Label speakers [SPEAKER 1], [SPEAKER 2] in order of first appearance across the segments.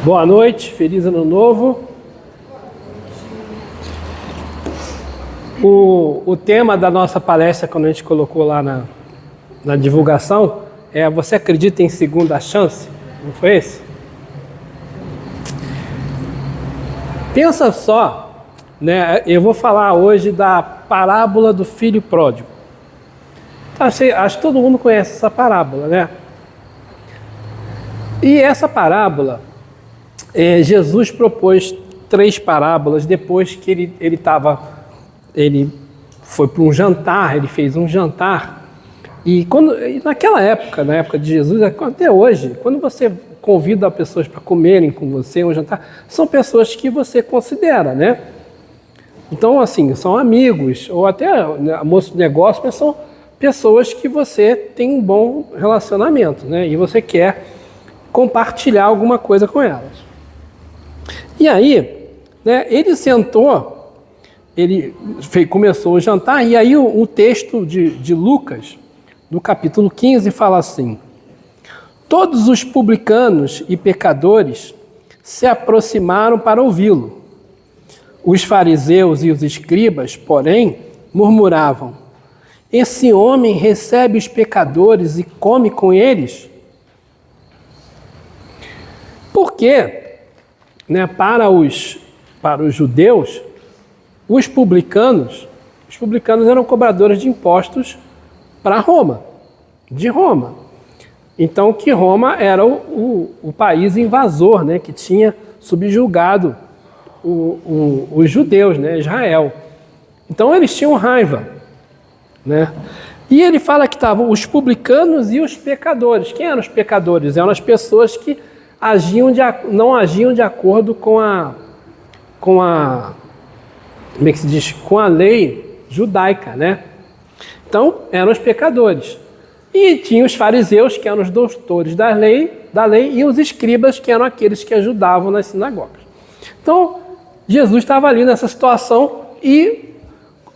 [SPEAKER 1] Boa noite, feliz ano novo. O tema da nossa palestra, quando a gente colocou lá na divulgação, é: você acredita em segunda chance? Não foi esse? Pensa só, né? Eu vou falar hoje da parábola do filho pródigo. Acho que todo mundo conhece essa parábola, né? E essa parábola, Jesus propôs 3 parábolas depois que ele foi para um jantar, ele fez um jantar. E naquela época, na época de Jesus, até hoje, quando você convida pessoas para comerem com você um jantar, são pessoas que você considera, né? Então, assim, são amigos, ou até moço de negócio, mas são pessoas que você tem um bom relacionamento, né? E você quer compartilhar alguma coisa com elas. E aí, né, ele sentou, começou o jantar, e aí o texto de Lucas, no capítulo 15, fala assim: todos os publicanos e pecadores se aproximaram para ouvi-lo. Os fariseus e os escribas, porém, murmuravam: esse homem recebe os pecadores e come com eles? Porque, né, para os judeus, os publicanos eram cobradores de impostos para Roma, de Roma. Então, que Roma era o país invasor, né, que tinha subjugado os judeus, né, Israel. Então, eles tinham raiva, né? E ele fala que estavam os publicanos e os pecadores. Quem eram os pecadores? Eram as pessoas que não agiam de acordo com a como é que se diz? Com a lei judaica, né? Então, eram os pecadores. E tinha os fariseus, que eram os doutores da lei, e os escribas, que eram aqueles que ajudavam nas sinagogas. Então, Jesus estava ali nessa situação e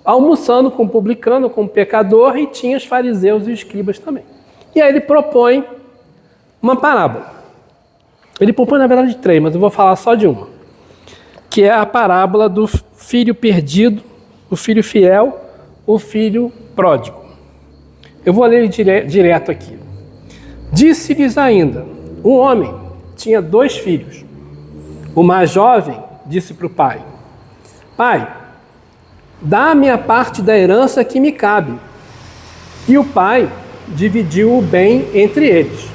[SPEAKER 1] almoçando com o publicano, com o pecador, e tinha os fariseus e os escribas também. E aí ele propõe uma parábola. Ele propõe, na verdade, 3, mas eu vou falar só de uma, que é a parábola do filho perdido, o filho fiel, o filho pródigo. Eu vou ler direto aqui. Disse-lhes ainda: um homem tinha 2 filhos. O mais jovem disse para o pai: pai, dá-me a parte da herança que me cabe. E o pai dividiu o bem entre eles.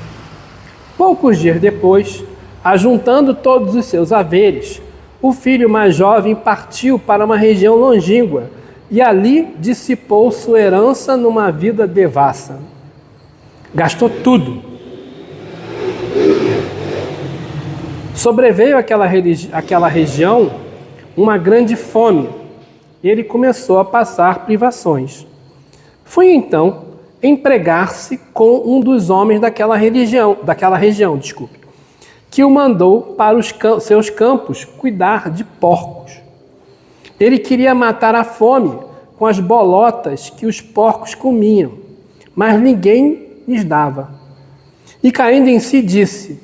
[SPEAKER 1] Poucos dias depois, ajuntando todos os seus haveres, o filho mais jovem partiu para uma região longínqua e ali dissipou sua herança numa vida devassa. Gastou tudo. Sobreveio àquela região uma grande fome e ele começou a passar privações. Foi então empregar-se com um dos homens daquela região, que o mandou para os seus campos cuidar de porcos. Ele queria matar a fome com as bolotas que os porcos comiam, mas ninguém lhes dava. E caindo em si disse: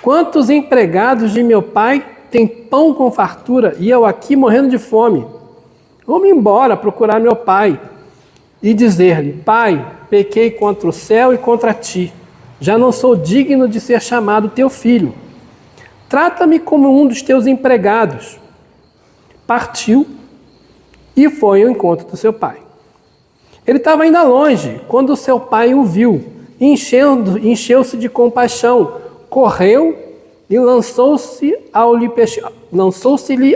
[SPEAKER 1] quantos empregados de meu pai têm pão com fartura e eu aqui morrendo de fome? Vou-me embora procurar meu pai e dizer-lhe: pai, pequei contra o céu e contra ti. Já não sou digno de ser chamado teu filho. Trata-me como um dos teus empregados. Partiu e foi ao encontro do seu pai. Ele estava ainda longe quando o seu pai o viu, e encheu-se de compaixão, correu e lançou-se-lhe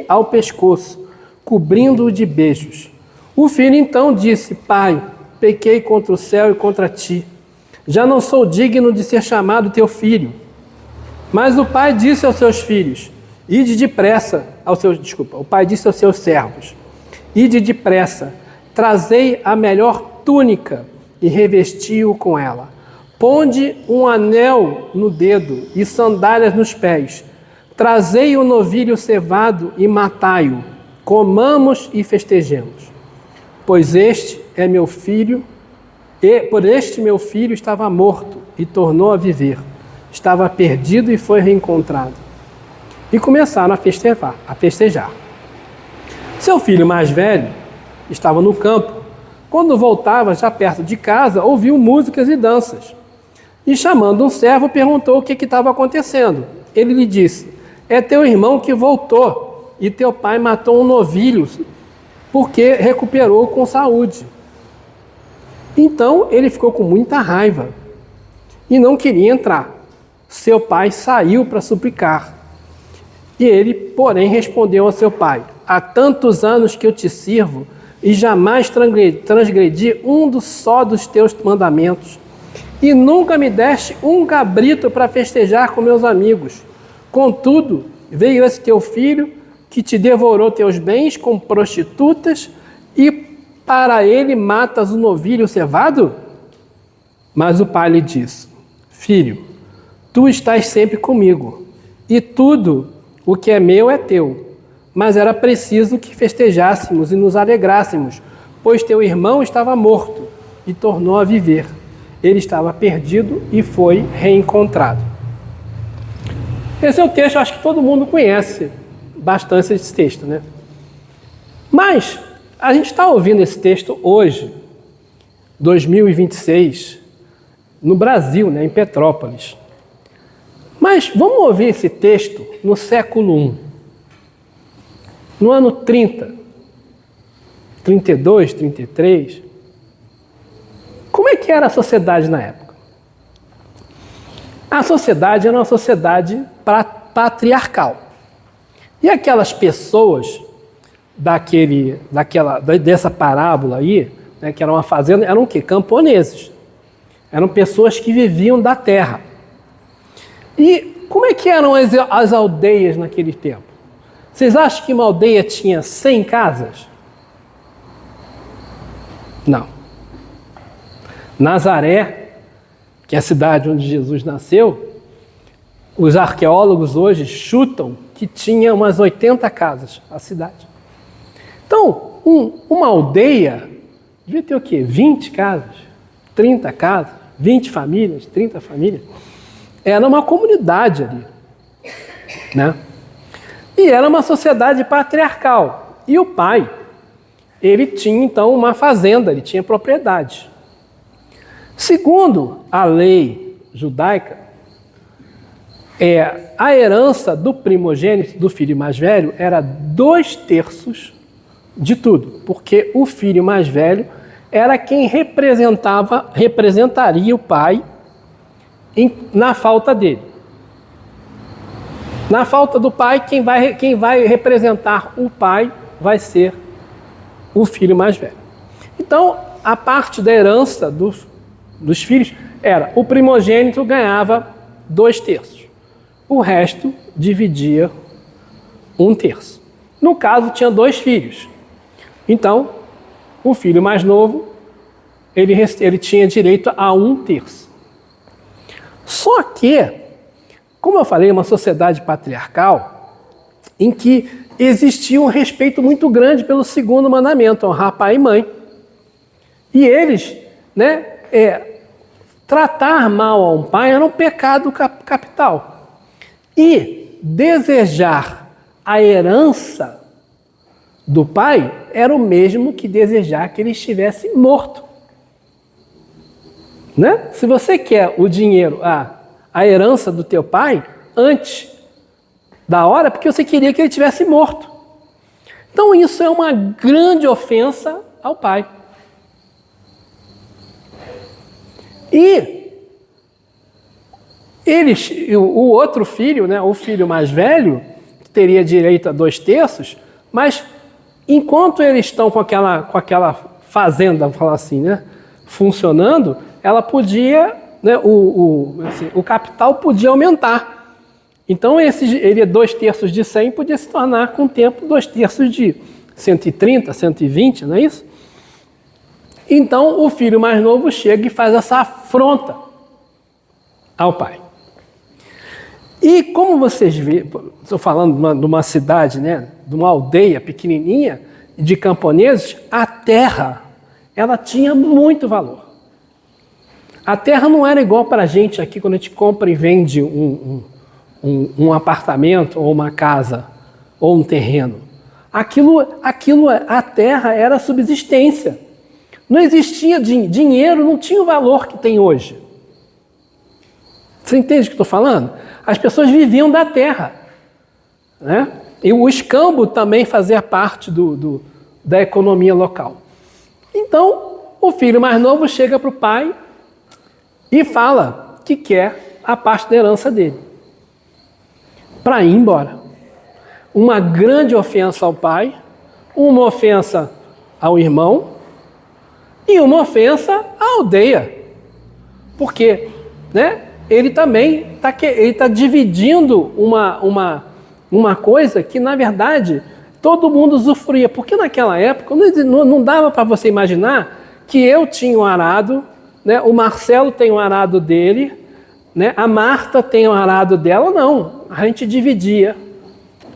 [SPEAKER 1] ao pescoço, cobrindo-o de beijos. O filho então disse: pai, pequei contra o céu e contra ti. Já não sou digno de ser chamado teu filho. Mas o pai disse aos seus filhos: ide depressa, o pai disse aos seus servos: ide depressa, trazei a melhor túnica e revesti-o com ela. Ponde um anel no dedo e sandálias nos pés. Trazei o novilho cevado e matai-o. Comamos e festejemos. Pois este é meu filho, e por este meu filho estava morto e tornou a viver. Estava perdido e foi reencontrado. e começaram a festejar. Seu filho mais velho estava no campo. Quando voltava, já perto de casa, ouviu músicas e danças. E chamando um servo, perguntou o que estava acontecendo. Ele lhe disse: é teu irmão que voltou, e teu pai matou um novilho, porque recuperou com saúde. Então ele ficou com muita raiva e não queria entrar. Seu pai saiu para suplicar. E ele, porém, respondeu ao seu pai: há tantos anos que eu te sirvo e jamais transgredi só dos teus mandamentos. E nunca me deste um cabrito para festejar com meus amigos. Contudo, veio esse teu filho que te devorou teus bens com prostitutas e para ele matas o novilho cevado? Mas o pai lhe disse: filho, tu estás sempre comigo e tudo o que é meu é teu. Mas era preciso que festejássemos e nos alegrássemos, pois teu irmão estava morto e tornou a viver. Ele estava perdido e foi reencontrado. Esse é o texto, acho que todo mundo conhece bastante esse texto, né? Mas a gente está ouvindo esse texto hoje, 2026, no Brasil, né, em Petrópolis. Mas vamos ouvir esse texto no século I, no ano 30, 32, 33. Como é que era a sociedade na época? A sociedade era uma sociedade patriarcal. E aquelas pessoas dessa parábola aí, né, que era uma fazenda, eram o quê? Camponeses. Eram pessoas que viviam da terra. E como é que eram as aldeias naquele tempo? Vocês acham que uma aldeia tinha 100 casas? Não. Nazaré, que é a cidade onde Jesus nasceu, os arqueólogos hoje chutam que tinha umas 80 casas a cidade. Então, uma aldeia devia ter o quê? 20 casas, 30 casas, 20 famílias, 30 famílias. Era uma comunidade ali, né? E era uma sociedade patriarcal. E o pai, ele tinha então uma fazenda, ele tinha propriedade. Segundo a lei judaica, a herança do primogênito, do filho mais velho, era 2/3 de tudo, porque o filho mais velho era quem representaria o pai na falta dele. Na falta do pai, quem vai representar o pai vai ser o filho mais velho. Então, a parte da herança dos filhos era: o primogênito ganhava 2/3. O resto dividia 1/3. No caso, tinha 2 filhos. Então, o filho mais novo, ele tinha direito a 1/3. Só que, como eu falei, uma sociedade patriarcal em que existia um respeito muito grande pelo segundo mandamento, honrar pai e mãe. E eles, né, tratar mal a um pai era um pecado capital. E desejar a herança do pai era o mesmo que desejar que ele estivesse morto. Né? Se você quer o dinheiro, a herança do teu pai, antes da hora, porque você queria que ele estivesse morto. Então isso é uma grande ofensa ao pai. E o outro filho, né, o filho mais velho, teria direito a 2/3, mas enquanto eles estão com aquela fazenda, vamos falar assim, né, funcionando, ela podia, né, o capital podia aumentar. Então, ele 2/3 de 100 podia se tornar, com o tempo, 2/3 de 130, 120, não é isso? Então, o filho mais novo chega e faz essa afronta ao pai. E como vocês veem, estou falando de uma cidade, né, de uma aldeia pequenininha, de camponeses, a terra, ela tinha muito valor. A terra não era igual para a gente aqui, quando a gente compra e vende um apartamento ou uma casa ou um terreno. A terra era subsistência. Não existia dinheiro, não tinha o valor que tem hoje. Você entende o que eu estou falando? As pessoas viviam da terra, né? E o escambo também fazia parte da economia local. Então, o filho mais novo chega para o pai e fala que quer a parte da herança dele, para ir embora. Uma grande ofensa ao pai, uma ofensa ao irmão e uma ofensa à aldeia. Porque, né, ele também está dividindo uma coisa que, na verdade, todo mundo usufruía. Porque naquela época não dava para você imaginar que eu tinha um arado, né, o Marcelo tem um arado dele, né, a Marta tem um arado dela. Não, a gente dividia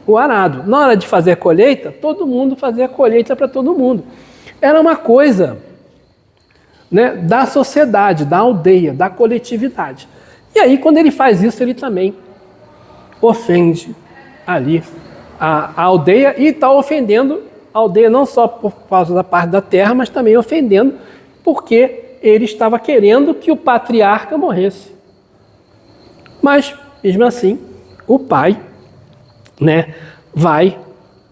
[SPEAKER 1] o arado. Na hora de fazer a colheita, todo mundo fazia a colheita para todo mundo. Era uma coisa, né, da sociedade, da aldeia, da coletividade. E aí, quando ele faz isso, ele também ofende ali a aldeia e está ofendendo a aldeia não só por causa da parte da terra, mas também ofendendo porque ele estava querendo que o patriarca morresse. Mas, mesmo assim, o pai, né, vai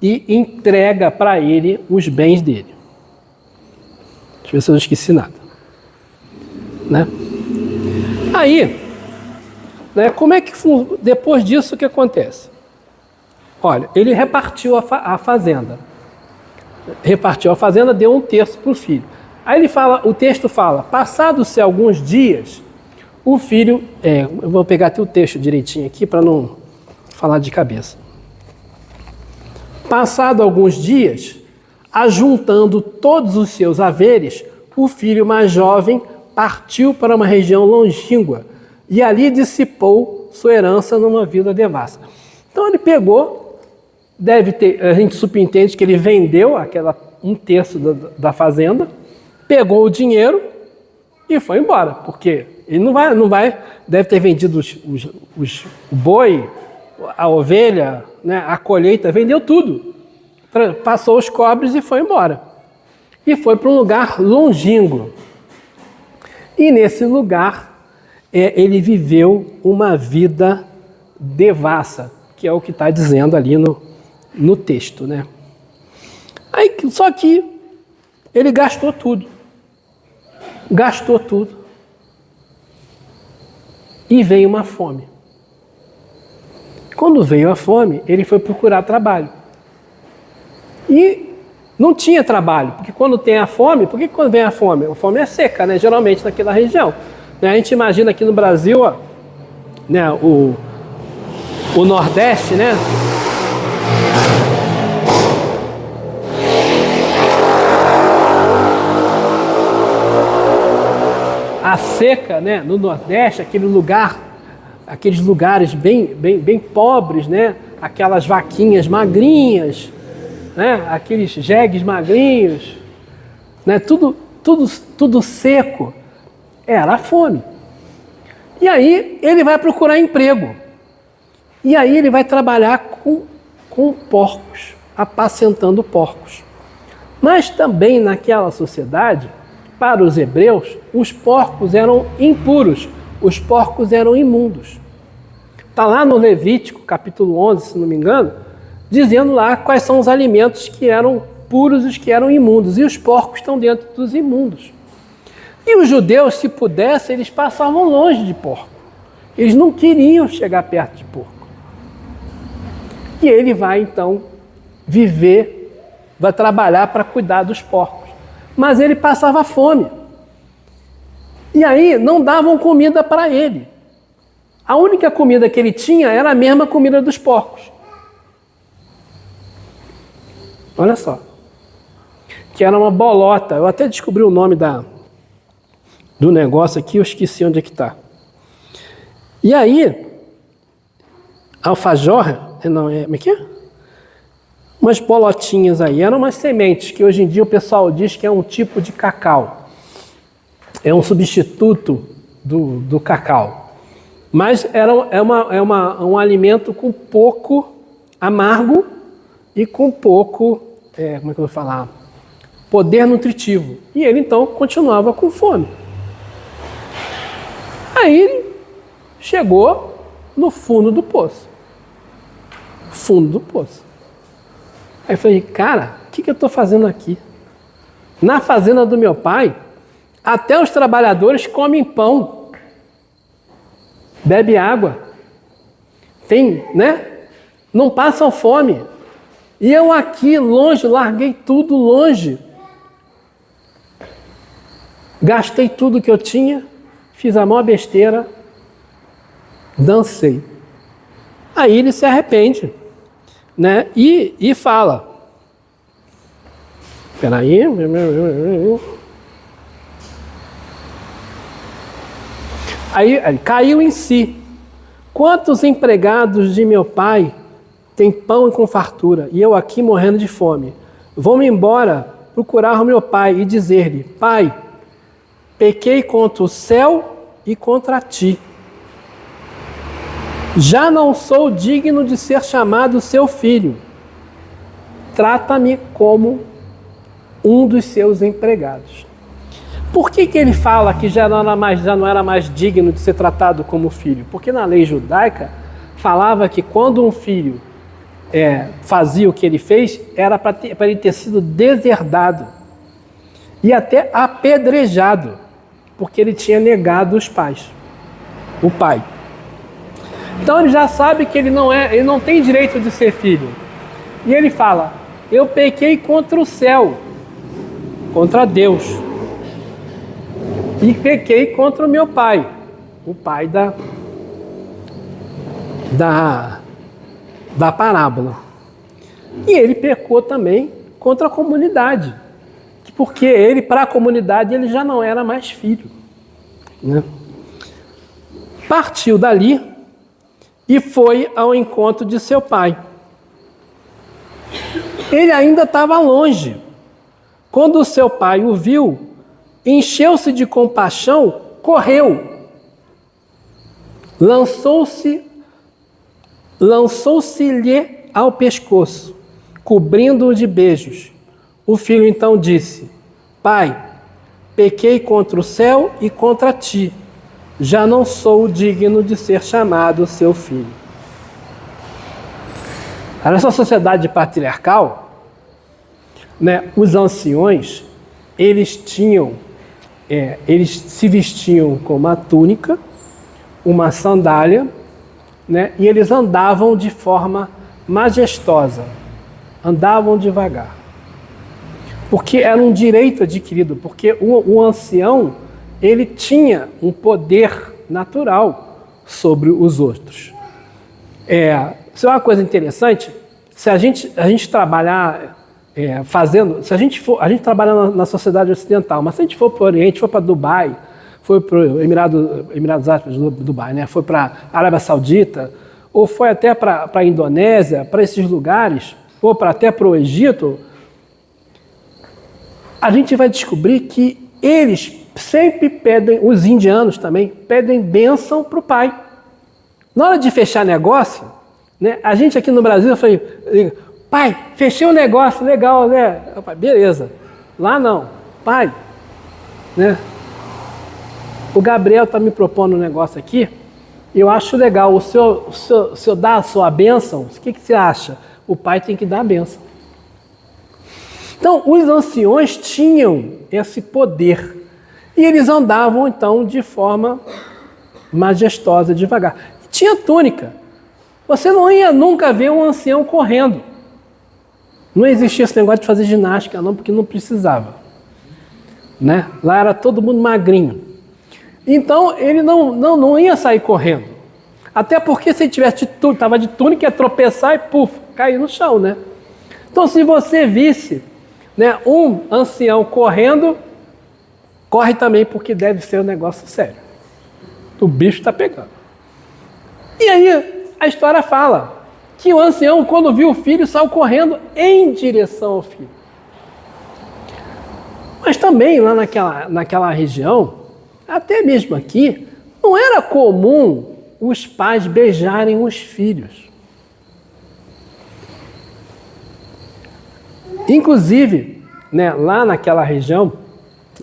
[SPEAKER 1] e entrega para ele os bens dele. Deixa eu ver se eu não esqueci nada. Né? Aí, né, como é que depois disso o que acontece? Olha, ele repartiu a fazenda. Repartiu a fazenda, deu 1/3 para o filho. Aí ele fala, o texto fala, passados-se alguns dias, o filho... eu vou pegar até o texto direitinho aqui para não falar de cabeça. Passado alguns dias, ajuntando todos os seus haveres, o filho mais jovem partiu para uma região longínqua e ali dissipou sua herança numa vida devassa. Então ele pegou, a gente subentende que ele vendeu 1/3 da fazenda, pegou o dinheiro e foi embora, porque ele não vai, deve ter vendido o boi, a ovelha, né, a colheita, vendeu tudo, passou os cobres e foi embora. E foi para um lugar longínquo. E nesse lugar ele viveu uma vida devassa, que é o que está dizendo ali no texto, né? Aí, só que ele gastou tudo. Gastou tudo. E veio uma fome. Quando veio a fome, ele foi procurar trabalho. E não tinha trabalho, porque quando tem a fome, por que quando vem a fome? A fome é seca, né? Geralmente naquela região. A gente imagina aqui no Brasil, ó, né, o Nordeste, né? A seca, né, no Nordeste, aqueles lugares bem pobres, né? Aquelas vaquinhas magrinhas, né? Aqueles jegues magrinhos, né? Tudo seco. Era a fome. E aí ele vai procurar emprego. E aí ele vai trabalhar com porcos, apacentando porcos. Mas também naquela sociedade, para os hebreus, os porcos eram impuros, os porcos eram imundos. Está lá no Levítico, capítulo 11, se não me engano, dizendo lá quais são os alimentos que eram puros e os que eram imundos. E os porcos estão dentro dos imundos. E os judeus, se pudessem, eles passavam longe de porco. Eles não queriam chegar perto de porco. E ele vai, então, vai trabalhar para cuidar dos porcos. Mas ele passava fome. E aí não davam comida para ele. A única comida que ele tinha era a mesma comida dos porcos. Olha só. Que era uma bolota. Eu até descobri o nome do negócio aqui, eu esqueci onde é que está. E aí, alfajor, como é que é? Umas bolotinhas aí, eram umas sementes que hoje em dia o pessoal diz que é um tipo de cacau. É um substituto do cacau. Mas um alimento com pouco amargo e com pouco, como é que eu vou falar, poder nutritivo. E ele então continuava com fome. Aí ele chegou no fundo do poço. Fundo do poço. Aí eu falei, cara, o que eu estou fazendo aqui? Na fazenda do meu pai, até os trabalhadores comem pão, bebe água, não passam fome. E eu aqui longe, larguei tudo longe. Gastei tudo que eu tinha, fiz a maior besteira, dancei. Aí ele se arrepende, e fala, peraí, aí caiu em si. Quantos empregados de meu pai têm pão e com fartura, e eu aqui morrendo de fome? Vou-me embora procurar o meu pai e dizer-lhe, pai, pequei contra o céu e contra ti. Já não sou digno de ser chamado seu filho. Trata-me como um dos seus empregados. Por que ele fala que já não era mais digno de ser tratado como filho? Porque na lei judaica falava que quando um filho fazia o que ele fez, era para ele ter sido deserdado e até apedrejado, porque ele tinha negado o pai. Então ele já sabe que ele não tem direito de ser filho. E ele fala, eu pequei contra o céu, contra Deus. E pequei contra o meu pai, o pai da parábola. E ele pecou também contra a comunidade, porque ele, para a comunidade, ele já não era mais filho. Partiu dali e foi ao encontro de seu pai. Ele ainda estava longe. Quando o seu pai o viu, encheu-se de compaixão, correu, lançou-se-lhe ao pescoço, cobrindo-o de beijos. O filho então disse, pai, pequei contra o céu e contra ti, já não sou digno de ser chamado seu filho. Nessa sociedade patriarcal, os anciões, eles se vestiam com uma túnica, uma sandália, e eles andavam de forma majestosa, andavam devagar. Porque era um direito adquirido, porque o ancião, ele tinha um poder natural sobre os outros. Isso é uma coisa interessante, se a gente trabalhar se a gente trabalha na sociedade ocidental, mas se a gente for para o Oriente, for para Dubai, foi para o Emirados Árabes do Dubai, foi para a Arábia Saudita, ou foi até para a Indonésia, para esses lugares, ou até para o Egito, a gente vai descobrir que eles sempre pedem, os indianos também, pedem bênção para o pai. Na hora de fechar negócio, a gente aqui no Brasil, eu falei, pai, fechei um negócio, legal, beleza. Lá não, pai, o Gabriel está me propondo um negócio aqui, eu acho legal, o senhor dá a sua bênção, o que você acha? O pai tem que dar a bênção. Então, os anciões tinham esse poder, e eles andavam, então, de forma majestosa, devagar. E tinha túnica. Você não ia nunca ver um ancião correndo. Não existia esse negócio de fazer ginástica, não, porque não precisava. Lá era todo mundo magrinho. Então, ele não ia sair correndo. Até porque se ele estava de túnica, ia tropeçar e, cair no chão, Então, se você visse um ancião correndo, corre também, porque deve ser um negócio sério. O bicho está pegando. E aí, a história fala que o ancião, quando viu o filho, saiu correndo em direção ao filho. Mas também lá naquela região, até mesmo aqui, não era comum os pais beijarem os filhos. Inclusive, né, lá naquela região,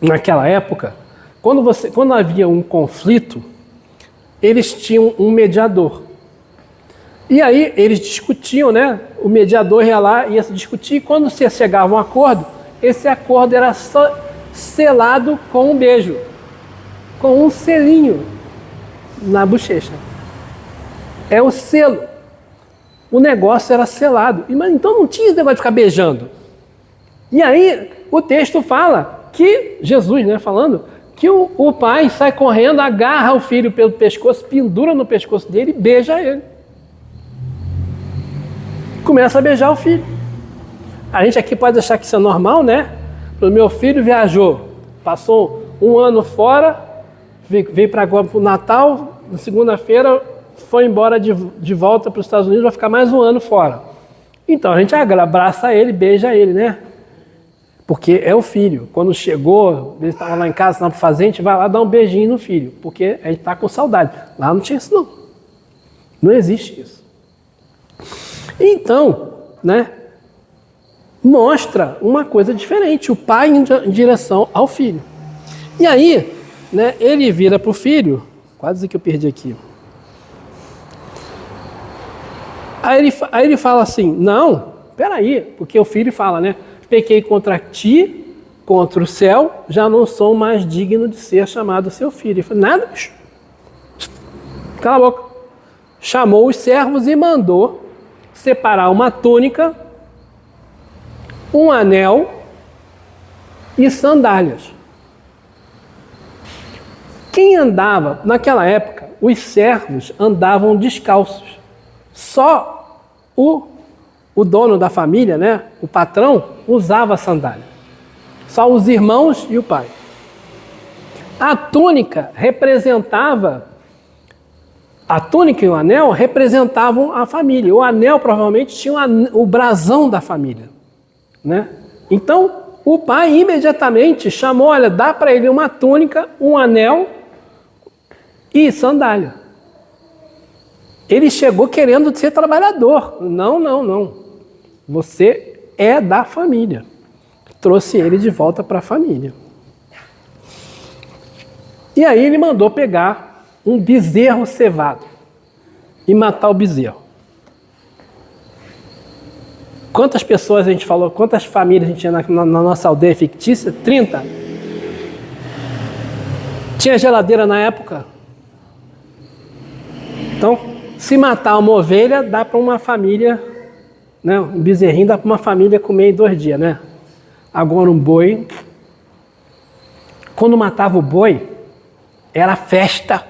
[SPEAKER 1] naquela época, quando havia um conflito, eles tinham um mediador. E aí eles discutiam, né? O mediador ia lá, ia se discutir, e quando se chegava a um acordo, esse acordo era só selado com um beijo, com um selinho na bochecha. É o selo. O negócio era selado. Mas então não tinha esse negócio de ficar beijando. E aí o texto fala que, Jesus, né, falando, que o pai sai correndo, agarra o filho pelo pescoço, pendura no pescoço dele e beija ele. Começa a beijar o filho. A gente aqui pode achar que isso é normal, né? O meu filho viajou, passou um ano fora, veio para agora para o Natal, na segunda-feira foi embora de volta para os Estados Unidos, vai ficar mais um ano fora. Então a gente abraça ele, beija ele, né? Porque é o filho. Quando chegou, ele estava lá em casa, estava para fazer, a gente vai lá dar um beijinho no filho, porque a gente está com saudade. Lá não tinha isso não. Não existe isso. Então, né? Mostra uma coisa diferente, o pai em direção ao filho. E aí, né, ele vira para o filho, quase que eu perdi aqui. Aí ele fala assim, não, peraí, porque o filho fala, né, pequei contra ti, contra o céu, já não sou mais digno de ser chamado seu filho. Ele falou, nada, bicho. Cala a boca. Chamou os servos e mandou separar uma túnica, um anel e sandálias. Quem andava, naquela época, os servos andavam descalços. Só o dono da família, né, o patrão, usava sandália. Só os irmãos e o pai. A túnica e o anel representavam a família. O anel provavelmente tinha o brasão da família, né? Então, o pai imediatamente chamou, olha, dá para ele uma túnica, um anel e sandália. Ele chegou querendo ser trabalhador. Não. Você é da família. Trouxe ele de volta para a família. E aí ele mandou pegar um bezerro cevado e matar o bezerro. Quantas pessoas a gente falou, quantas famílias a gente tinha na nossa aldeia fictícia? 30. Tinha geladeira na época? Então, se matar uma ovelha, dá para uma família, né? Um bezerrinho dá para uma família comer em 2 dias, né? Agora um boi, quando matava o boi, era festa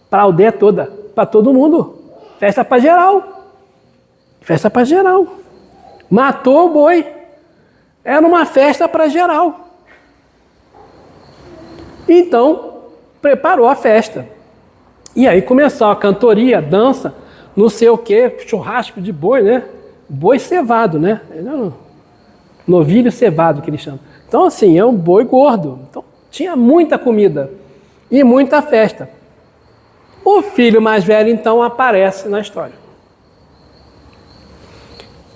[SPEAKER 1] para a aldeia toda, para todo mundo. Festa para geral. Festa para geral. Matou o boi. Era uma festa para geral. Então, preparou a festa. E aí começou a cantoria, a dança, não sei o que, churrasco de boi, né? Boi cevado, né? Novilho cevado que eles chamam. Então, assim, é um boi gordo. Então, tinha muita comida e muita festa. O filho mais velho, então, aparece na história.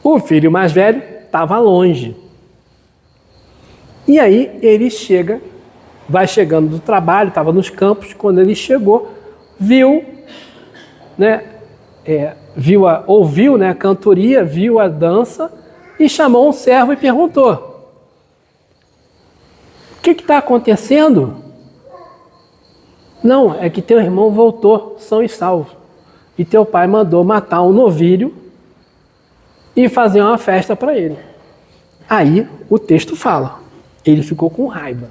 [SPEAKER 1] O filho mais velho estava longe. E aí ele chega, vai chegando do trabalho, estava nos campos, quando ele chegou, viu, né, ouviu, né, a cantoria, viu a dança e chamou um servo e perguntou: o que está acontecendo? Não, é que teu irmão voltou são e salvo. E teu pai mandou matar um novilho e fazer uma festa para ele. Aí o texto fala, ele ficou com raiva.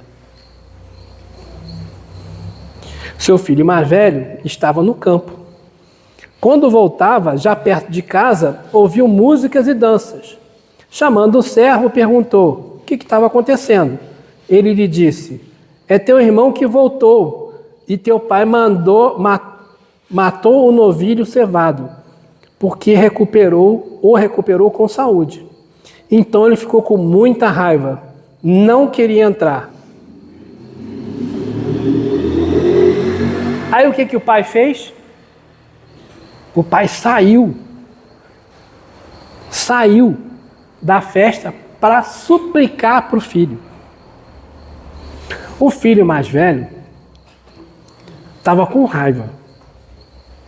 [SPEAKER 1] Seu filho mais velho estava no campo. Quando voltava, já perto de casa, ouviu músicas e danças. Chamando o servo, perguntou o que estava acontecendo. Ele lhe disse: é teu irmão que voltou e teu pai matou o novilho cevado, porque recuperou com saúde. Então ele ficou com muita raiva, não queria entrar. Aí o que o pai fez? O pai saiu da festa para suplicar para o filho. O filho mais velho estava com raiva,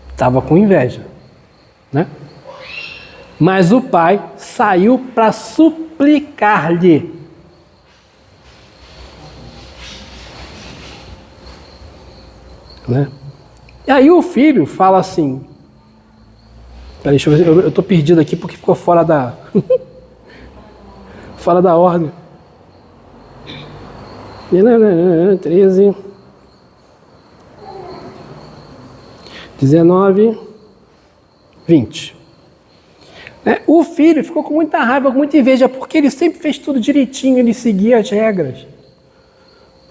[SPEAKER 1] estava com inveja, né? Mas o pai saiu para suplicar-lhe. Né? E aí o filho fala assim, peraí, deixa eu ver, eu estou perdido aqui porque ficou fora da fora da ordem. 13, 19, 20. O filho ficou com muita raiva, com muita inveja, porque ele sempre fez tudo direitinho, ele seguia as regras.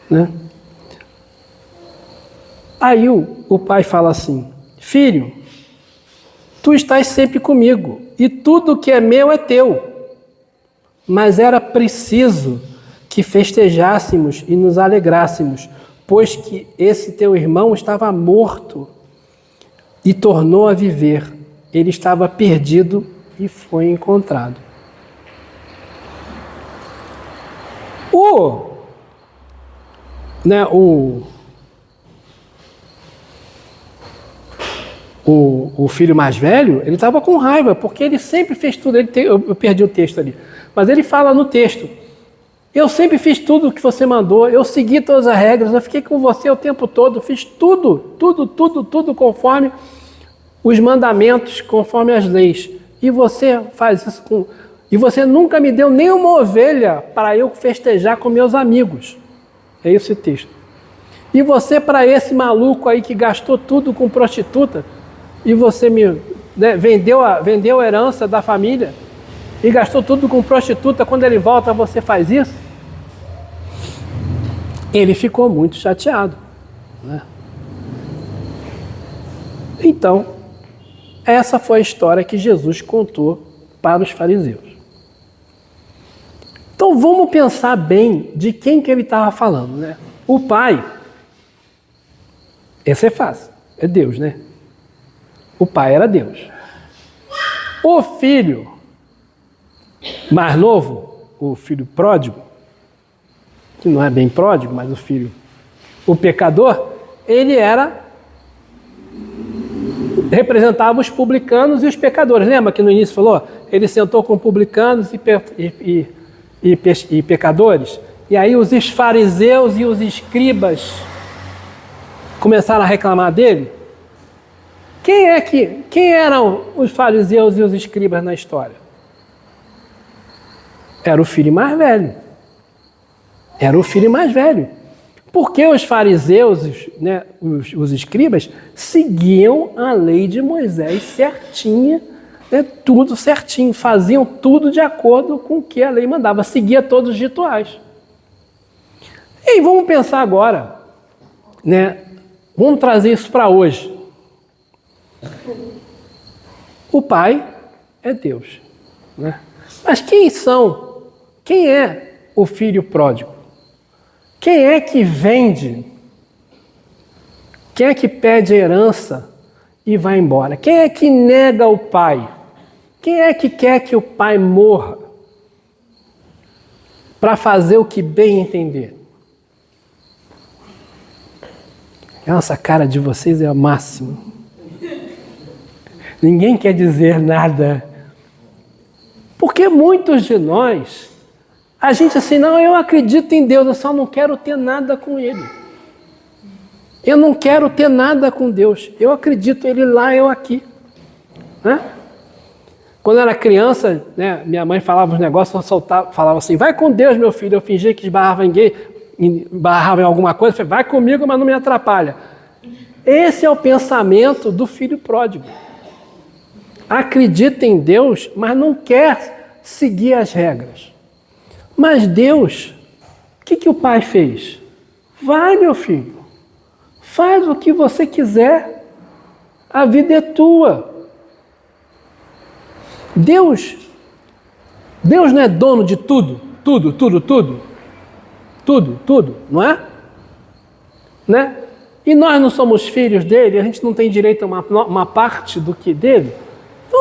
[SPEAKER 1] Né? Aí o pai fala assim, filho, tu estás sempre comigo, e tudo que é meu é teu. Mas era preciso que festejássemos e nos alegrássemos, pois que esse teu irmão estava morto e tornou a viver. Ele estava perdido e foi encontrado. O filho mais velho, ele estava com raiva, porque ele sempre fez tudo. Eu perdi o texto ali, mas ele fala no texto, eu sempre fiz tudo o que você mandou, eu segui todas as regras, eu fiquei com você o tempo todo, fiz tudo conforme os mandamentos, conforme as leis. E você faz isso e você nunca me deu nenhuma ovelha para eu festejar com meus amigos. É esse o texto. E você, para esse maluco aí que gastou tudo com prostituta, e você me vendeu a herança da família e gastou tudo com prostituta, quando ele volta você faz isso? Ele ficou muito chateado. Né? Então, essa foi a história que Jesus contou para os fariseus. Então vamos pensar bem de quem que ele estava falando. Né? O pai, esse é fácil, é Deus, né? O pai era Deus. O filho mais novo, o filho pródigo, que não é bem pródigo, mas o pecador, ele representava os publicanos e os pecadores. Lembra que no início falou? Ele sentou com publicanos e pecadores. E aí os fariseus e os começaram a reclamar dele. Quem eram os fariseus e os escribas na história? Era o filho mais velho. Era o filho mais velho. Porque os fariseus, os escribas, seguiam a lei de Moisés certinha, tudo certinho, faziam tudo de acordo com o que a lei mandava, seguia todos os rituais. E vamos pensar agora, vamos trazer isso para hoje. O pai é Deus. Né? Mas quem é o filho pródigo? Quem é que vende? Quem é que pede herança e vai embora? Quem é que nega o pai? Quem é que quer que o pai morra para fazer o que bem entender? Nossa, a cara de vocês é o máximo. Ninguém quer dizer nada. Porque muitos de nós, a gente assim, não, eu acredito em Deus, eu só não quero ter nada com Ele. Eu não quero ter nada com Deus. Eu acredito Ele lá, eu aqui. Né? Quando eu era criança, minha mãe falava uns negócios, falava assim, vai com Deus, meu filho. Eu fingia que esbarrava em alguma coisa, eu falei, vai comigo, mas não me atrapalha. Esse é o pensamento do filho pródigo. Acredita em Deus, mas não quer seguir as regras. Mas Deus, o que o pai fez? Vai, meu filho, faz o que você quiser, a vida é tua. Deus não é dono de tudo, tudo, não é? Né? E nós não somos filhos dele, a gente não tem direito a uma parte do que dele. Então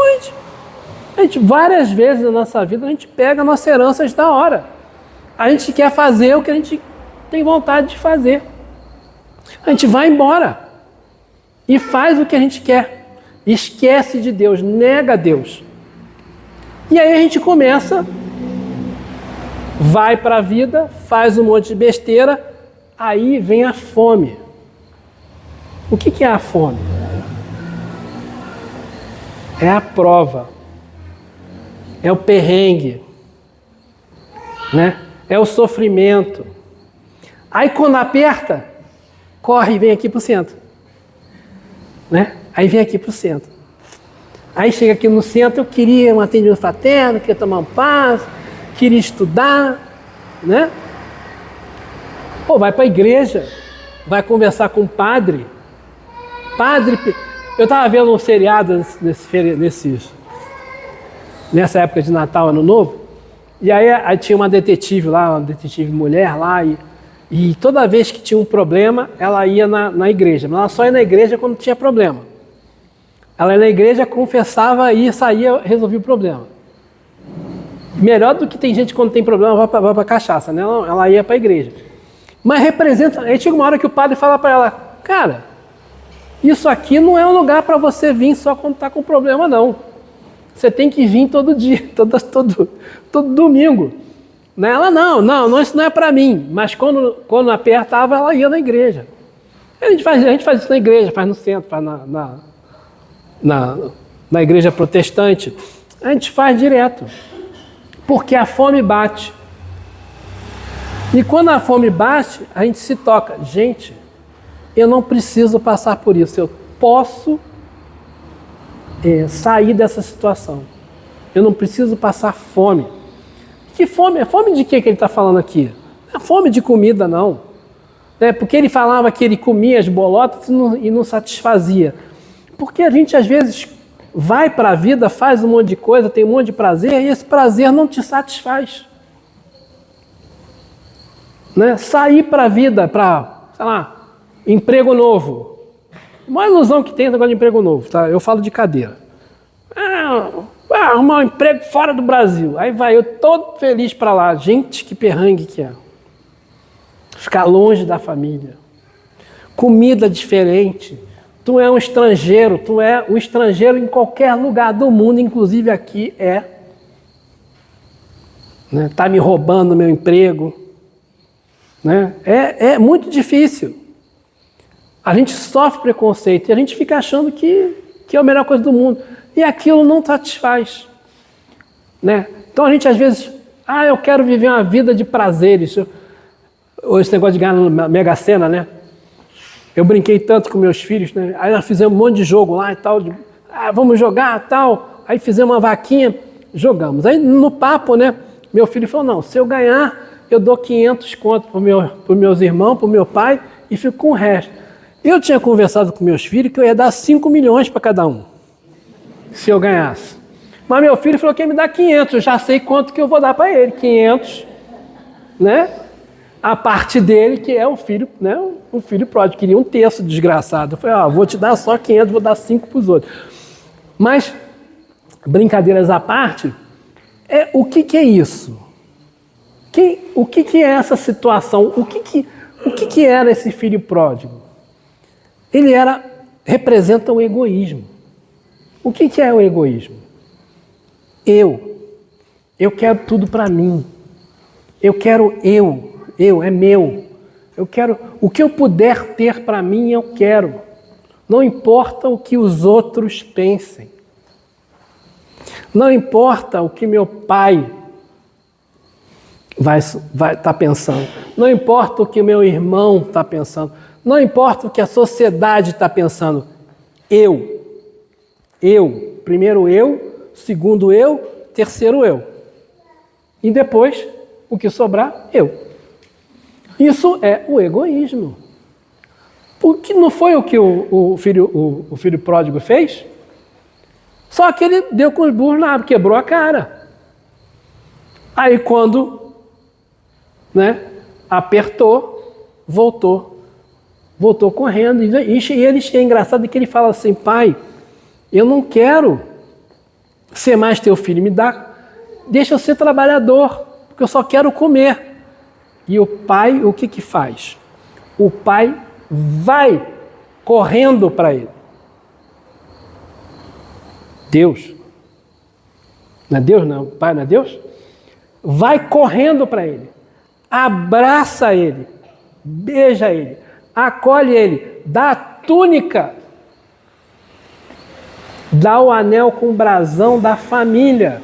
[SPEAKER 1] a gente várias vezes na nossa vida, a gente pega a nossa herança antes da hora. A gente quer fazer o que a gente tem vontade de fazer. A gente vai embora e faz o que a gente quer. Esquece de Deus, nega Deus. E aí a gente começa, vai para a vida, faz um monte de besteira, aí vem a fome. O que é a fome? É a prova, é o perrengue, né? É o sofrimento. Aí quando aperta, corre e vem aqui para o centro, né? Aí vem aqui para o centro. Aí chega aqui no centro, eu queria um atendimento fraterno, queria tomar um passo, queria estudar, né? Pô, vai para a igreja, vai conversar com o padre. Eu estava vendo um seriado nessa época de Natal, Ano Novo, e aí tinha uma detetive lá, uma detetive mulher lá, e toda vez que tinha um problema, ela ia na igreja, mas ela só ia na igreja quando tinha problema. Ela ia na igreja, confessava e saía, resolvia o problema. Melhor do que tem gente quando tem problema, vai para cachaça, né? Ela ia para a igreja. Mas representa, aí chega uma hora que o padre fala para ela, cara, isso aqui não é um lugar para você vir só quando está com problema, não. Você tem que vir todo dia, todo domingo. Né? Ela, não, isso não é para mim. Mas quando apertava, ela ia na igreja. A gente faz isso na igreja, faz no centro, faz na igreja protestante. A gente faz direto. Porque a fome bate. E quando a fome bate, a gente se toca. Gente, eu não preciso passar por isso. Eu posso sair dessa situação. Eu não preciso passar fome. Que fome? É fome de que ele está falando aqui? Não é fome de comida, não. Porque ele falava que ele comia as bolotas e não satisfazia. Porque a gente, às vezes, vai para a vida, faz um monte de coisa, tem um monte de prazer, e esse prazer não te satisfaz. Né? Sair para a vida, para, sei lá, emprego novo. A maior ilusão que tem é o negócio de emprego novo, tá? Eu falo de cadeira. Vai arrumar um emprego fora do Brasil. Aí vai, eu todo feliz para lá. Gente, que perrengue que é. Ficar longe da família. Comida diferente. Tu é um estrangeiro, tu é um estrangeiro em qualquer lugar do mundo, inclusive aqui né? Tá me roubando meu emprego. Né? É muito difícil. A gente sofre preconceito e a gente fica achando que é a melhor coisa do mundo. E aquilo não satisfaz. Né? Então a gente às vezes, eu quero viver uma vida de prazeres. Ou esse negócio de ganhar na Mega Sena, né? Eu brinquei tanto com meus filhos, né? Aí nós fizemos um monte de jogo lá e tal. Vamos jogar tal. Aí fizemos uma vaquinha, jogamos. Aí no papo, né? Meu filho falou, não, se eu ganhar, eu dou 500 conto para os meus irmãos, para o meu pai e fico com o resto. Eu tinha conversado com meus filhos que eu ia dar 5 milhões para cada um, se eu ganhasse. Mas meu filho falou que ia me dar 500, eu já sei quanto que eu vou dar para ele, 500, né? A parte dele, que é o filho, né? O filho pródigo, queria um terço desgraçado. Eu falei, vou te dar só 500, vou dar 5 para os outros. Mas, brincadeiras à parte, o que é isso? O que é essa situação? O que era esse filho pródigo? Ele representa o egoísmo. O que é o egoísmo? Eu quero tudo para mim. Eu quero é meu. Eu quero, o que eu puder ter para mim, eu quero. Não importa o que os outros pensem. Não importa o que meu pai vai estar pensando. Não importa o que meu irmão está pensando. Não importa o que a sociedade está pensando. Primeiro eu, segundo eu, terceiro eu. E depois, o que sobrar, eu. Isso é o egoísmo. Porque não foi o que o filho pródigo fez? Só que ele deu com os burros na água, quebrou a cara. Aí quando, né, apertou, voltou voltou correndo. E ele é engraçado que ele fala assim: pai, eu não quero ser mais teu filho, deixa eu ser trabalhador, porque eu só quero comer. E o pai, o que faz? O pai vai correndo para ele. Deus. Não é Deus, não? O pai não é Deus? Vai correndo para ele. Abraça ele. Beija ele. Acolhe ele. Dá a túnica. Dá o anel com o brasão da família.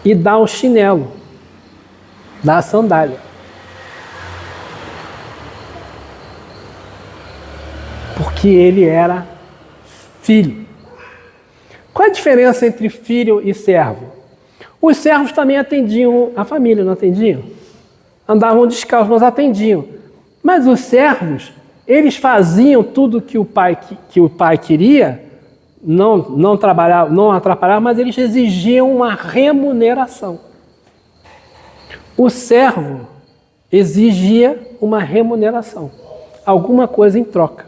[SPEAKER 1] E dá o chinelo. Dá a sandália. Porque ele era filho. Qual é a diferença entre filho e servo? Os servos também atendiam a família, não atendiam? Andavam descalços, mas atendiam. Mas os servos, eles faziam tudo que o pai queria, não trabalhavam, não atrapalhavam, mas eles exigiam uma remuneração. O servo exigia uma remuneração, alguma coisa em troca.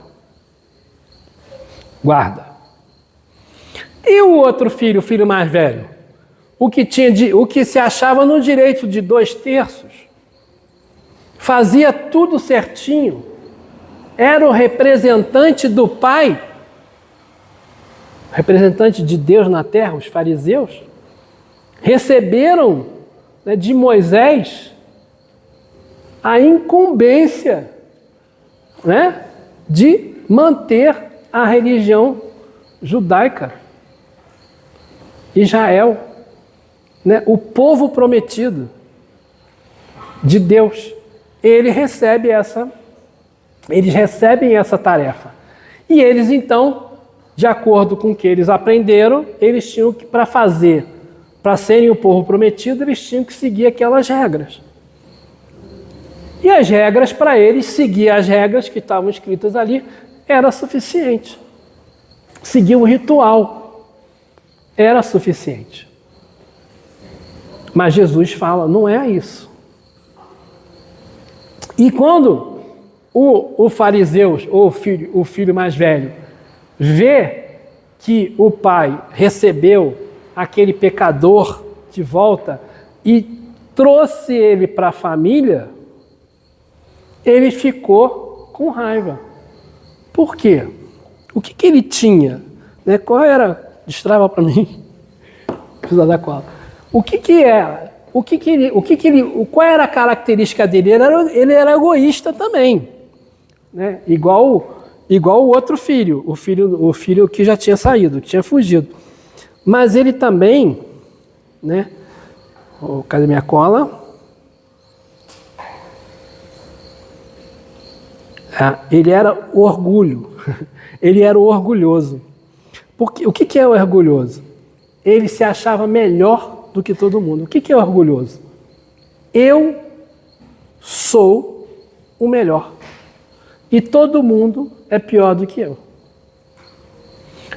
[SPEAKER 1] Guarda. E o outro filho, o filho mais velho? O que se achava no direito de 2/3, fazia tudo certinho, era o representante do pai, representante de Deus na terra, os fariseus, receberam, né, de Moisés a incumbência, né, de manter a religião judaica. Israel, né, o povo prometido de Deus, eles recebem essa tarefa. E eles então, de acordo com o que eles aprenderam, eles tinham que, para serem o povo prometido, eles tinham que seguir aquelas regras. E as regras, para eles, seguir as regras que estavam escritas ali, era suficiente. Seguir o ritual era suficiente. Mas Jesus fala, não é isso. E quando o fariseu, ou o filho mais velho, vê que o pai recebeu aquele pecador de volta e trouxe ele para a família, ele ficou com raiva. Por quê? O que ele tinha? Né? Qual era... Destrava para mim. Precisa da cola. Qual era a característica dele? Ele era egoísta também, né? Igual o outro filho, o filho que já tinha saído, que tinha fugido. Mas ele também, né? Cadê minha cola? Ele era o orgulho. Ele era o orgulhoso. Porque, o que é o orgulhoso? Ele se achava melhor do que todo mundo. O que é orgulhoso? Eu sou o melhor. E todo mundo é pior do que eu.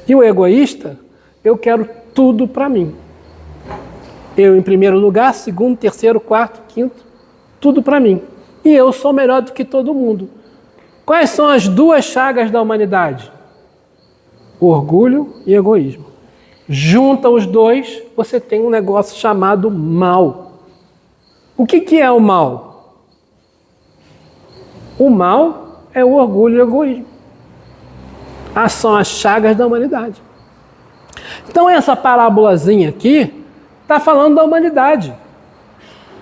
[SPEAKER 1] E o egoísta, eu quero tudo para mim. Eu em primeiro lugar, segundo, terceiro, quarto, quinto, tudo para mim. E eu sou melhor do que todo mundo. Quais são as duas chagas da humanidade? Orgulho e egoísmo. Junta os dois, você tem um negócio chamado mal. O que é o mal? O mal é o orgulho e o egoísmo. São as chagas da humanidade. Então essa parábolazinha aqui está falando da humanidade.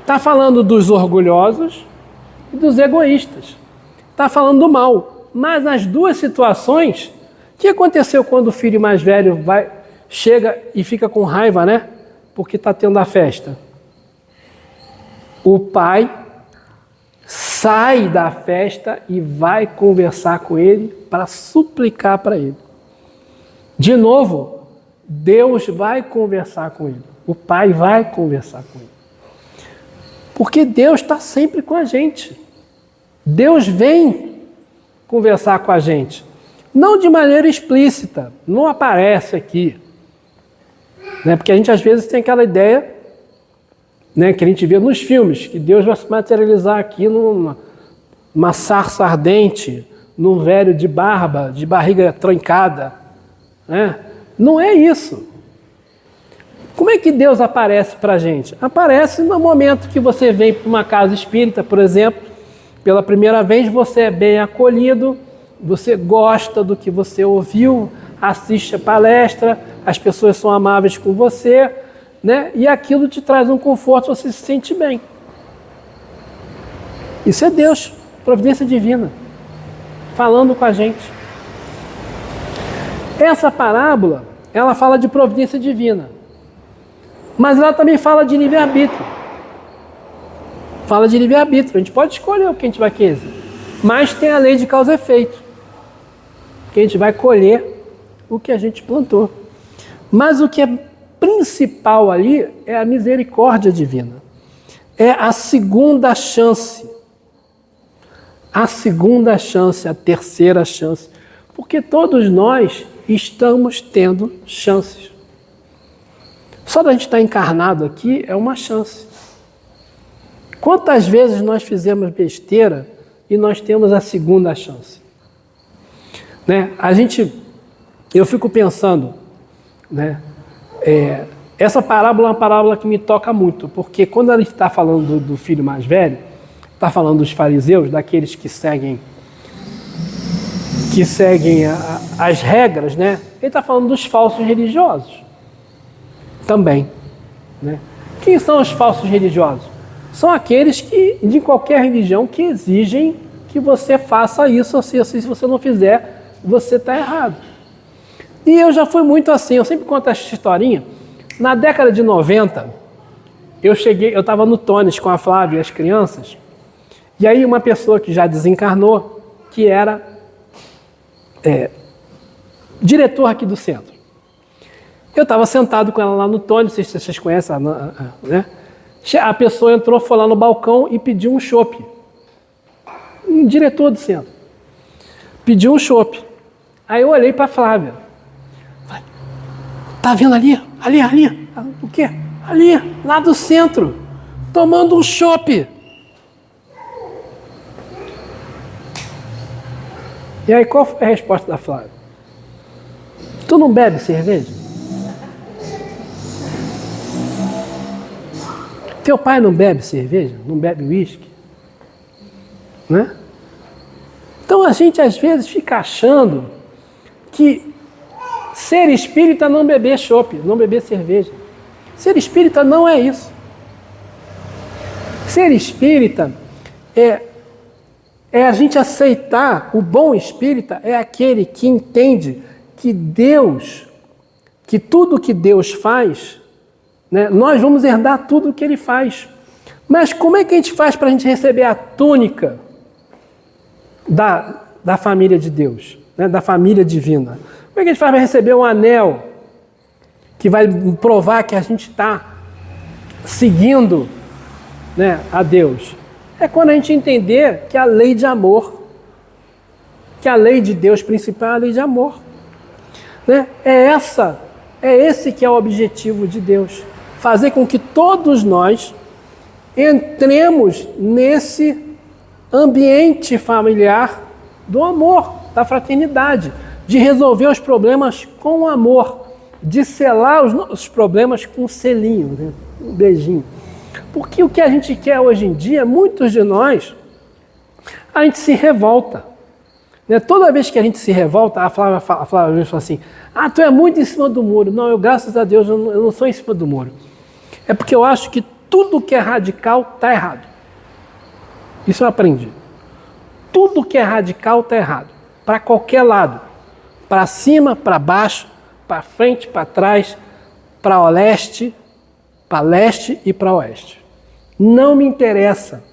[SPEAKER 1] Está falando dos orgulhosos e dos egoístas. Está falando do mal. Mas nas duas situações, o que aconteceu quando o filho mais velho chega e fica com raiva, né? Porque está tendo a festa. O pai sai da festa e vai conversar com ele para suplicar para ele. De novo, Deus vai conversar com ele. O pai vai conversar com ele. Porque Deus está sempre com a gente. Deus vem conversar com a gente. Não de maneira explícita, não aparece aqui. Né? Porque a gente às vezes tem aquela ideia, né, que a gente vê nos filmes, que Deus vai se materializar aqui uma sarça ardente, num velho de barba, de barriga trancada, né? Não é isso. Como é que Deus aparece para a gente? Aparece no momento que você vem para uma casa espírita, por exemplo, pela primeira vez você é bem acolhido, você gosta do que você ouviu, assiste a palestra, as pessoas são amáveis com você, né? E aquilo te traz um conforto, você se sente bem. Isso é Deus, providência divina, falando com a gente. Essa parábola, ela fala de providência divina, mas ela também fala de livre-arbítrio. Fala de livre-arbítrio, a gente pode escolher o que a gente vai querer, mas tem a lei de causa e efeito, que a gente vai colher o que a gente plantou. Mas o que é principal ali é a misericórdia divina, é a segunda chance. A segunda chance, a terceira chance, porque todos nós estamos tendo chances. Só da gente estar encarnado aqui é uma chance. Quantas vezes nós fizemos besteira e nós temos a segunda chance? Né? Eu fico pensando, né? Essa parábola é uma parábola que me toca muito, porque quando ele está falando do filho mais velho, está falando dos fariseus, daqueles que seguem as regras, né? Ele está falando dos falsos religiosos também, né? Quem são os falsos religiosos? São aqueles que, de qualquer religião, que exigem que você faça isso, assim, se você não fizer, você está errado. E eu já fui muito assim, eu sempre conto essa historinha. Na década de 90, eu estava no Tones com a Flávia e as crianças, e aí uma pessoa que já desencarnou, que era diretor aqui do centro. Eu estava sentado com ela lá no Tones, não sei se vocês conhecem, né? A pessoa entrou, foi lá no balcão e pediu um chopp. Um diretor do centro. Pediu um chopp. Aí eu olhei para a Flávia. Falei, tá vendo ali? Ali. O quê? Ali, lá do centro. Tomando um chopp. E aí qual foi a resposta da Flávia? Tu não bebe cerveja? Teu pai não bebe cerveja? Não bebe uísque? Né? Então a gente às vezes fica achando que ser espírita é não beber chopp, não beber cerveja. Ser espírita não é isso. Ser espírita é a gente aceitar, o bom espírita é aquele que entende que Deus, que tudo que Deus faz, né, nós vamos herdar tudo o que Ele faz. Mas como é que a gente faz para a gente receber a túnica da família de Deus, né, da família divina? Como é que a gente faz para receber um anel que vai provar que a gente está seguindo, né, a Deus? É quando a gente entender que a lei de amor, que a lei de Deus principal é a lei de amor. Né? É esse que é o objetivo de Deus. Fazer com que todos nós entremos nesse ambiente familiar do amor, da fraternidade, de resolver os problemas com amor, de selar os nossos problemas com um selinho, né? Um beijinho. Porque o que a gente quer hoje em dia, muitos de nós, a gente se revolta. Né? Toda vez que a gente se revolta, a Flávia fala assim, tu é muito em cima do muro. Não, graças a Deus, eu não sou em cima do muro. É porque eu acho que tudo que é radical está errado. Isso eu aprendi. Tudo que é radical está errado. Para qualquer lado. Para cima, para baixo, para frente, para trás, para o leste, para leste e para oeste. Não me interessa.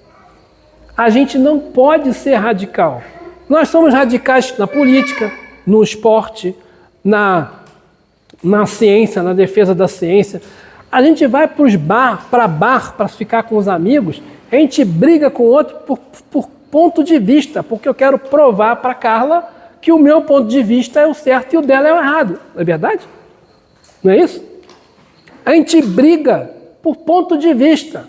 [SPEAKER 1] A gente não pode ser radical. Nós somos radicais na política, no esporte, na ciência, na defesa da ciência. A gente vai para bar para ficar com os amigos, a gente briga com o outro por ponto de vista, porque eu quero provar para Carla que o meu ponto de vista é o certo e o dela é o errado. Não é verdade? Não é isso? A gente briga por ponto de vista.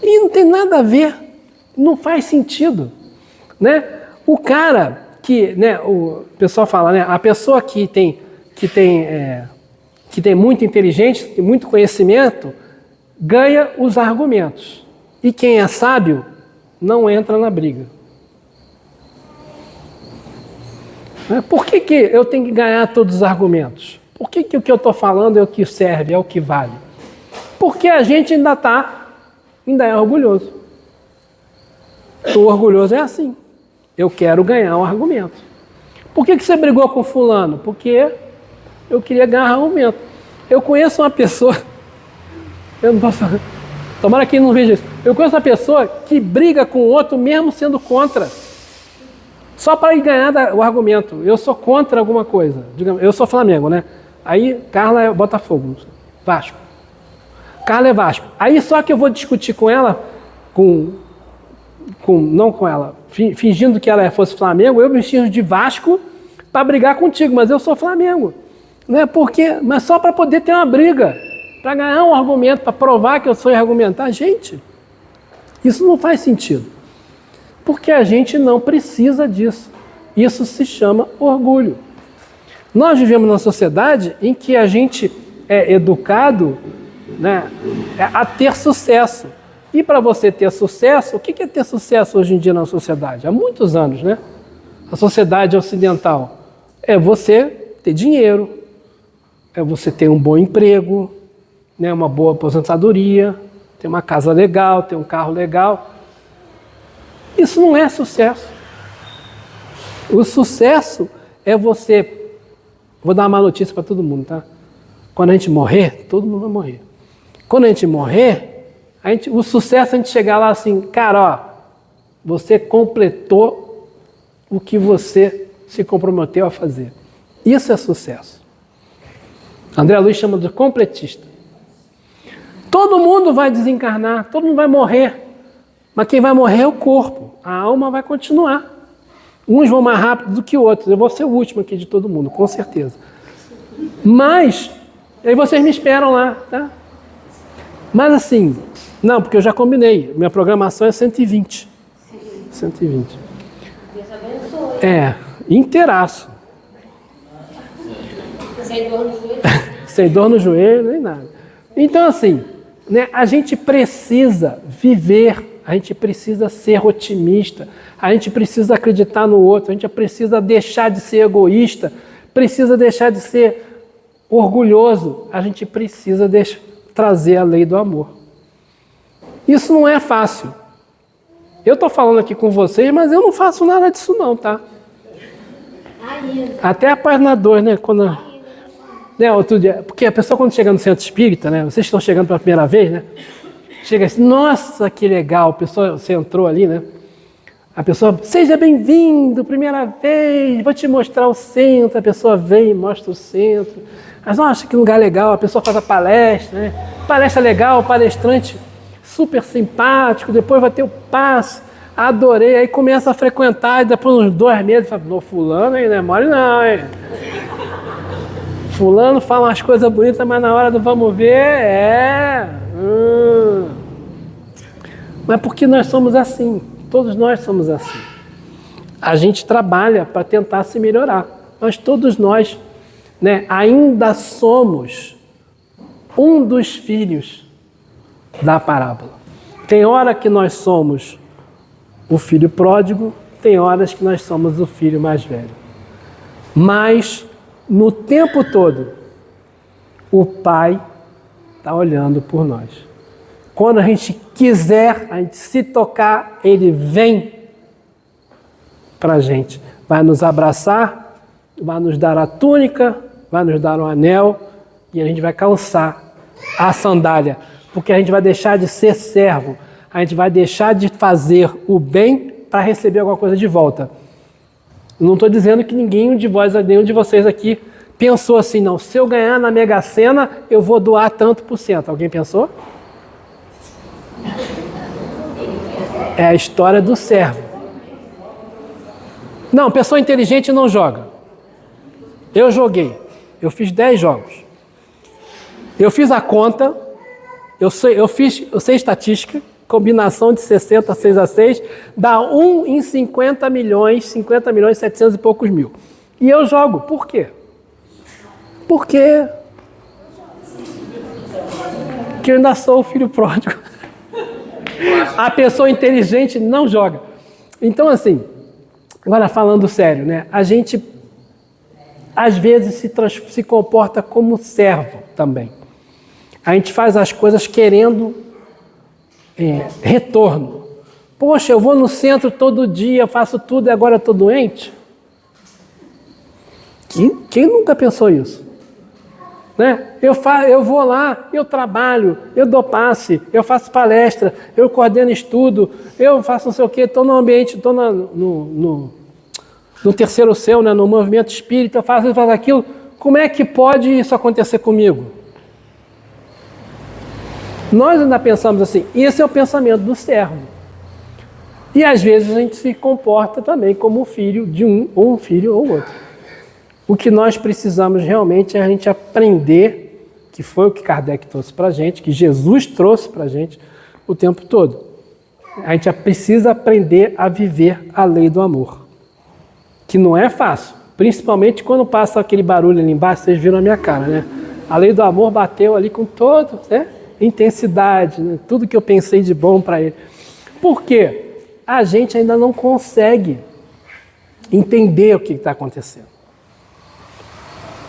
[SPEAKER 1] E não tem nada a ver. Não faz sentido, né? O cara que, né, o pessoal fala, né, a pessoa que tem muito inteligência, tem muito conhecimento, ganha os argumentos. E quem é sábio não entra na briga. Por que eu tenho que ganhar todos os argumentos? Por que o que eu estou falando é o que serve, é o que vale? Porque a gente ainda é orgulhoso. O orgulhoso é assim. Eu quero ganhar um argumento. Por que você brigou com fulano? Porque eu queria ganhar argumento. Eu conheço uma pessoa, eu não posso falar, tomara que não veja isso. Eu conheço uma pessoa que briga com o outro mesmo sendo contra. Só para ir ganhar o argumento. Eu sou contra alguma coisa. Digamos, eu sou Flamengo, né? Aí Carla é Botafogo, Vasco. Carla é Vasco. Aí só que eu vou discutir com ela, não com ela, fingindo que ela fosse Flamengo, eu me finjo de Vasco para brigar contigo, mas eu sou Flamengo. Não é porque, mas só para poder ter uma briga, para ganhar um argumento, para provar que eu sou argumentar. Gente, isso não faz sentido. Porque a gente não precisa disso. Isso se chama orgulho. Nós vivemos numa sociedade em que a gente é educado, né, a ter sucesso. E para você ter sucesso, o que é ter sucesso hoje em dia na sociedade? Há muitos anos, né? A sociedade ocidental é você ter dinheiro, é você ter um bom emprego, né, uma boa aposentadoria, ter uma casa legal, ter um carro legal. Isso não é sucesso. O sucesso é você... Vou dar uma notícia para todo mundo, tá? Quando a gente morrer, todo mundo vai morrer. Quando a gente morrer, o sucesso é a gente chegar lá assim, cara, ó, você completou o que você se comprometeu a fazer. Isso é sucesso. André Luiz chama de completista. Todo mundo vai desencarnar, todo mundo vai morrer. Mas quem vai morrer é o corpo. A alma vai continuar. Uns vão mais rápido do que outros. Eu vou ser o último aqui de todo mundo, com certeza. Mas, aí vocês me esperam lá, tá? Mas assim, não, porque eu já combinei. Minha programação é 120. 120.
[SPEAKER 2] Deus abençoe.
[SPEAKER 1] É, inteiraço.
[SPEAKER 2] Sem dor no joelho.
[SPEAKER 1] Sem dor no joelho, nem nada. Então assim, né, a gente precisa viver, a gente precisa ser otimista, a gente precisa acreditar no outro, a gente precisa deixar de ser egoísta, precisa deixar de ser orgulhoso, a gente precisa trazer a lei do amor. Isso não é fácil. Eu estou falando aqui com vocês, mas eu não faço nada disso não, tá? Até a página 2, né? Né, outro dia, porque a pessoa quando chega no centro espírita, né? Vocês estão chegando pela primeira vez, né? Chega assim, nossa, que legal, a pessoa, você entrou ali, né? A pessoa, seja bem-vindo, primeira vez, vou te mostrar o centro. A pessoa vem e mostra o centro. Mas, nossa, que lugar legal, a pessoa faz a palestra, né? Palestra legal, palestrante super simpático, depois vai ter o passe, adorei, aí começa a frequentar, e depois uns 2 meses, fala, no fulano aí não é mole não, hein? Fulano fala umas coisas bonitas, mas na hora do vamos ver, Mas porque nós somos assim, todos nós somos assim. A gente trabalha para tentar se melhorar, mas todos nós, né, ainda somos um dos filhos da parábola. Tem hora que nós somos o filho pródigo, tem horas que nós somos o filho mais velho. Mas, no tempo todo, o Pai está olhando por nós. Quando a gente quiser, a gente se tocar, Ele vem para a gente. Vai nos abraçar, vai nos dar a túnica, vai nos dar um anel e a gente vai calçar a sandália. Porque a gente vai deixar de ser servo, a gente vai deixar de fazer o bem para receber alguma coisa de volta. Não estou dizendo que nenhum de vocês aqui pensou assim, não, se eu ganhar na Mega Sena, eu vou doar tanto por cento. Alguém pensou? É a história do servo. Não, pessoa inteligente não joga. Eu joguei. Eu fiz 10 jogos. Eu fiz a conta. Eu sei estatística, combinação de 60, 6 a 6, dá 1 em 50 milhões, 700 e poucos mil. E eu jogo. Por quê? Porque eu ainda sou o filho pródigo. A pessoa inteligente não joga. Então, assim, agora falando sério, né? A gente, às vezes, se comporta como servo também. A gente faz as coisas querendo retorno. Poxa, eu vou no centro todo dia, faço tudo e agora eu estou doente? Quem nunca pensou isso? Né? Eu vou lá, eu trabalho, eu dou passe, eu faço palestra, eu coordeno estudo, eu faço não sei o quê, estou no ambiente, estou no terceiro céu, né? No movimento espírita, eu faço isso, faço aquilo. Como é que pode isso acontecer comigo? Nós ainda pensamos assim, esse é o pensamento do servo. E às vezes a gente se comporta também como filho de ou um filho ou outro. O que nós precisamos realmente é a gente aprender, que foi o que Kardec trouxe para a gente, que Jesus trouxe para a gente o tempo todo. A gente precisa aprender a viver a lei do amor, que não é fácil, principalmente quando passa aquele barulho ali embaixo, vocês viram a minha cara, né? A lei do amor bateu ali com toda intensidade, né? Tudo que eu pensei de bom para ele. Por quê? A gente ainda não consegue entender o que está acontecendo.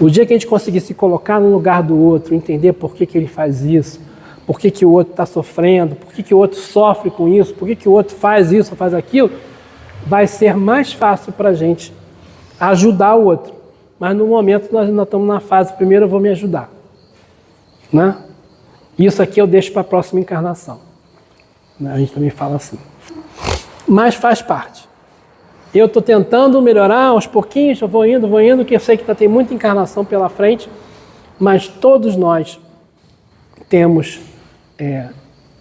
[SPEAKER 1] O dia que a gente conseguir se colocar no lugar do outro, entender por que ele faz isso, por que o outro está sofrendo, por que o outro sofre com isso, por que o outro faz isso ou faz aquilo, vai ser mais fácil para a gente ajudar o outro. Mas no momento nós ainda estamos na fase, primeiro eu vou me ajudar. Né? Isso aqui eu deixo para a próxima encarnação. A gente também fala assim. Mas faz parte. Eu estou tentando melhorar aos pouquinhos, eu vou indo, que eu sei que ainda tem muita encarnação pela frente, mas todos nós temos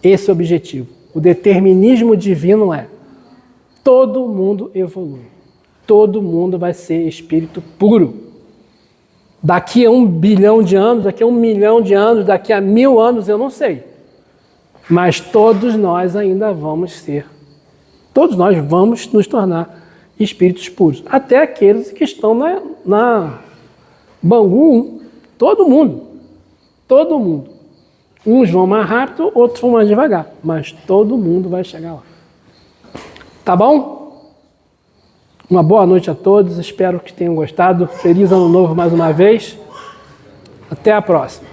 [SPEAKER 1] esse objetivo. O determinismo divino todo mundo evolui. Todo mundo vai ser espírito puro. Daqui a 1 bilhão de anos, daqui a 1 milhão de anos, daqui a 1000 anos, eu não sei. Mas todos nós ainda vamos ser. Todos nós vamos nos tornar espíritos puros. Até aqueles que estão na Bangu 1. Todo mundo. Todo mundo. Uns vão mais rápido, outros vão mais devagar. Mas todo mundo vai chegar lá. Tá bom? Uma boa noite a todos. Espero que tenham gostado. Feliz Ano Novo mais uma vez. Até a próxima.